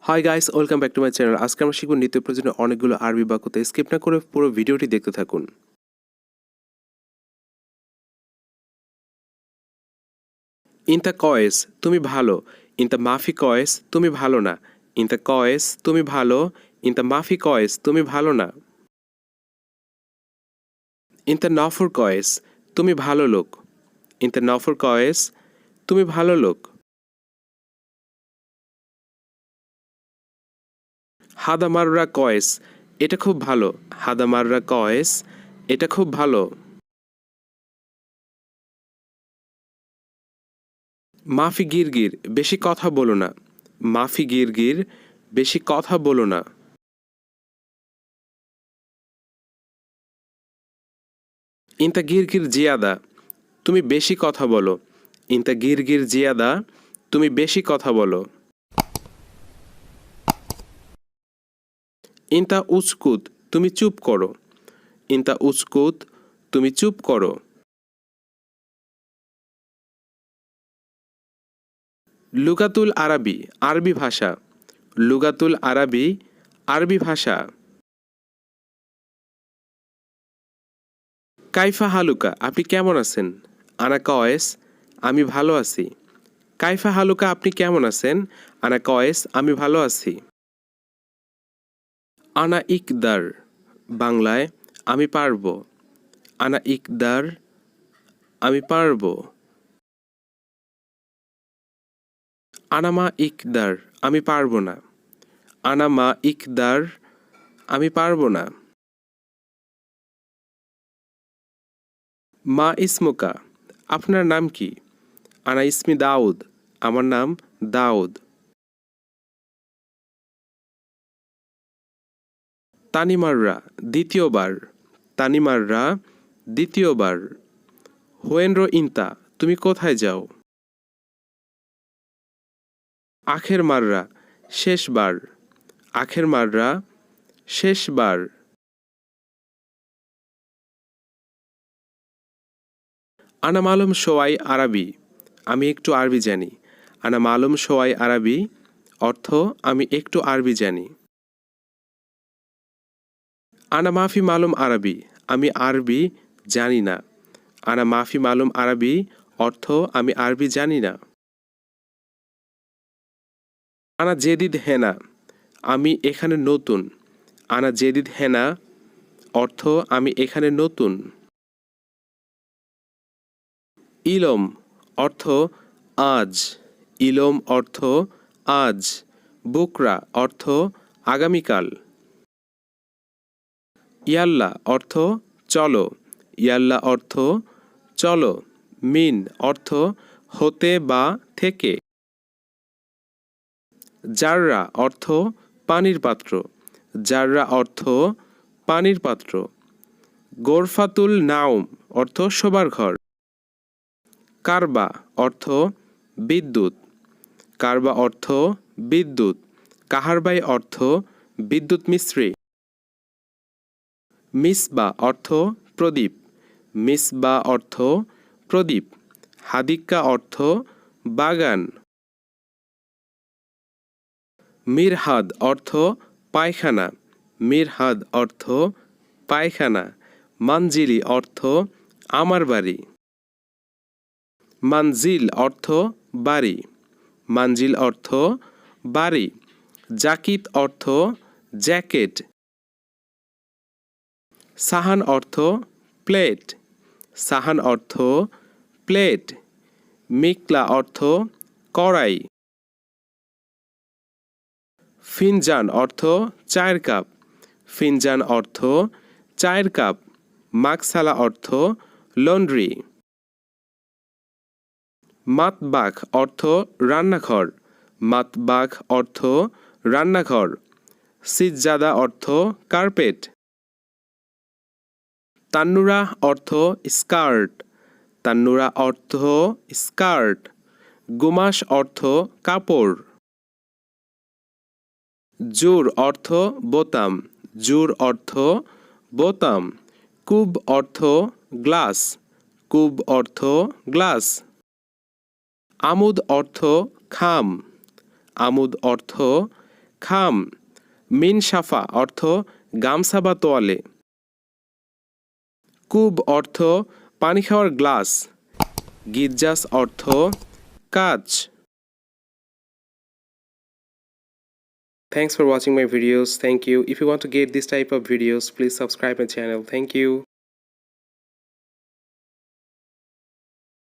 Hi guys, welcome back to my channel. আজকে আমরা শিখব নিত্য প্রয়োজনীয় অনেকগুলো আরবি বাক্যতে। স্কিপ না করে পুরো ভিডিওটি দেখতে থাকুন। ইনতা কয়েস, তুমি ভালো। ইনতা মাফি কয়েস, তুমি ভালো না। ইনতা কয়েস, তুমি ভালো। ইনতা মাফি কয়েস, তুমি ভালো না। ইনতা নফর কয়েস, তুমি ভালো লোক। ইনতা নফর কয়েস, তুমি ভালো লোক। হাদা মাররা কয়েস, এটা খুব ভালো। হাদা মাররা কয়েস, এটা খুব ভালো। মাফি গিরগির, বেশি কথা বলো না। মাফি গিরগির, বেশি কথা বলো না। ইনতা গিরগির জিয়াদা, তুমি বেশি কথা বলো। ইনতা গিরগির জিয়াদা, তুমি বেশি কথা বলো। ইনতা উচকুত, তুমি চুপ করো। ইনতা উচকুত, তুমি চুপ করো। লুগাতুল আরবি, আরবি ভাষা। লুগাতুল আরবি, আরবি ভাষা। কাইফা হালুকা, আপনি কেমন আছেন? আনা কয়েস, আমি ভালো আছি। কাইফা হালুকা, আপনি কেমন আছেন? আনা কয়েস, আমি ভালো আছি। আনা ইকদার, বাংলায় আমি পারবো। আনা ইকদার, আমি পারবো। আনামা ইকদার, আমি পারবো না। আনামা ইকদার, আমি পারবো না। মা ইসমুকা, আপনার নাম কি? আনা ইসমি দাউদ, আমার নাম দাউদ। তানিমাররা, দ্বিতীয়বার। তানিমাররা, দ্বিতীয়বার। হোয়েনরো ইনতা, তুমি কোথায় যাও? আখের মাররা, শেষবার। আখের মাররা, শেষবার। আনা মালুম সোয়াই আরবি, আমি একটু আরবি জানি। আনা মালুম সোয়াই আরবি, অর্থ আমি একটু আরবি জানি। আনা মাফি মালুম আরবি, আমি আরবি জানি না। আনা মাফি মালুম আরবি, অর্থ আমি আরবি জানি না। আনা জেদিদ হেনা, আমি এখানে নতুন। আনা জেদিদ হেনা, অর্থ আমি এখানে নতুন। ইলম, অর্থ আজ। ইলম, অর্থ আজ। বুকরা, অর্থ আগামীকাল। ইয়াল্লা, অর্থ চলো। ইয়াল্লা, অর্থ চলো। মিন, অর্থ হতে বা থেকে। জাররা, অর্থ পানির পাত্র। জাররা, অর্থ পানির পাত্র। গোরফাতুল নাউম, অর্থ শোবার ঘর। কারবা, অর্থ বিদ্যুৎ। কারবা, অর্থ বিদ্যুৎ। কাহারবাই, অর্থ বিদ্যুৎ মিস্ত্রি। মিসবা, অর্থ প্রদীপ। মিসবা, অর্থ প্রদীপ। হাদিক্কা, অর্থ বাগান। মিরহাদ, অর্থ পায়খানা। মিরহাদ, অর্থ পায়খানা। মানজিলি, অর্থ আমার বাড়ি। মানজিল, অর্থ বাড়ি। মানজিল, অর্থ বাড়ি। জাকিত, অর্থ জ্যাকেট। সাহান, অর্থ প্লেট। সাহান, অর্থ প্লেট। মিকলা, অর্থ কড়াই। ফিনজান, অর্থ চায়ের কাপ। ফিনজান, অর্থ চায়ের কাপ। মাকসালা, অর্থ লন্ড্রি। মাতবাখ, অর্থ রান্নাঘর। মাতবাখ, অর্থ রান্নাঘর। সিজ্জাদা, অর্থ কার্পেট। তান্নুরা, অর্থ স্কার্ট। তান্নুরা, অর্থ স্কার্ট। গুমাস, অর্থ কাপড়। জুর, অর্থ বোতাম। জুর, অর্থ বোতাম। কুব, অর্থ গ্লাস। কুব, অর্থ গ্লাস। আমুদ, অর্থ খাম। আমুদ, অর্থ খাম মিন সাফা অর্থ গামছা বা তোয়ালে। কুব অর্থ পানি খাওয়ার গ্লাস। গিজ্জাস অর্থ কাচ। Thanks for watching my videos. Thank you. If you want to get this type of videos, please subscribe my channel. Thank you.